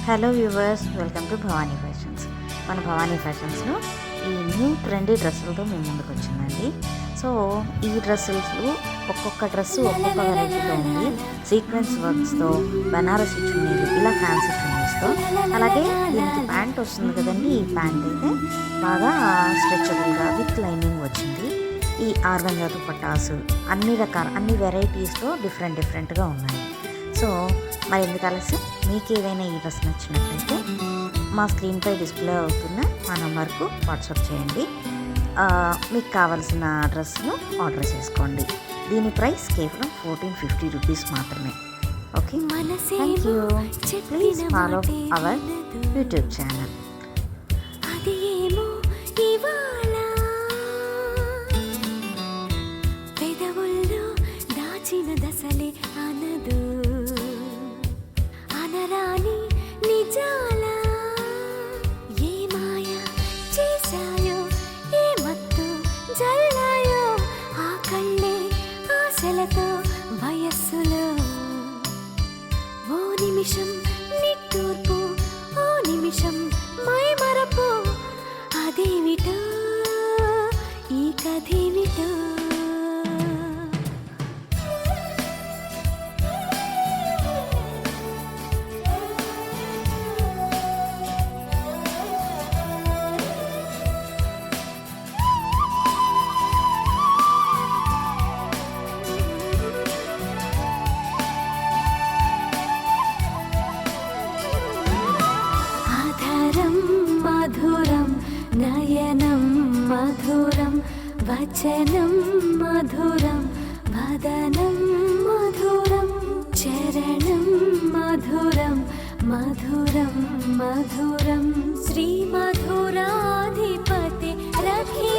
Hello viewers, welcome to Bhavani fashions. మన భవానీ ఫ్యాషన్స్లో ఈ new trendy డ్రెస్సులతో మేము ముందుకు వచ్చిందండి. సో ఈ డ్రెస్సులు ఒక్కొక్క డ్రెస్సు ఒక్కొక్క వెరైటీలో ఉంది. సీక్వెన్స్ వర్క్స్తో, బనారసి చున్నీలు, ఇలా ఫ్యాన్సీ చున్నీస్తో. అలాగే దీనికి ప్యాంట్ వస్తుంది కదండి. ఈ ప్యాంట్ అయితే బాగా స్ట్రెచబుల్గా విత్ లైనింగ్ వచ్చింది. ఈ ఆర్గంజా దుపట్టాసు అన్ని వెరైటీస్తో డిఫరెంట్గా ఉన్నాయి. సో మరి ఎందుకు ఆలస్యం, మీకు ఏదైనా ఈ డ్రెస్ నచ్చినట్లయితే మా స్క్రీన్పై డిస్ప్లే అవుతున్న మా నంబర్కు వాట్సాప్ చేయండి. మీకు కావాల్సిన డ్రెస్ను ఆర్డర్ చేసుకోండి. దీని ప్రైస్ కేవలం 1450 రూపీస్ మాత్రమే. Okay, thank you. Please follow our YouTube channel. దశలే అనదు అనరాని నిజాల ఏ మాయ చేశాయో, ఏ మత్తు జల్లాయో, ఆ కళ్ళే ఆశలతో వయస్సులో ఓ నిమిషం నిట్టూర్పు, ఓ నిమిషం మైమరపు. అదేమిటో ఈ కథేమిటో. మధురం నయనం మధురం వచనం మధురం వదనం మధురం చరణం మధురం మధురం మధురం శ్రీ మధురాధిపతి రఖి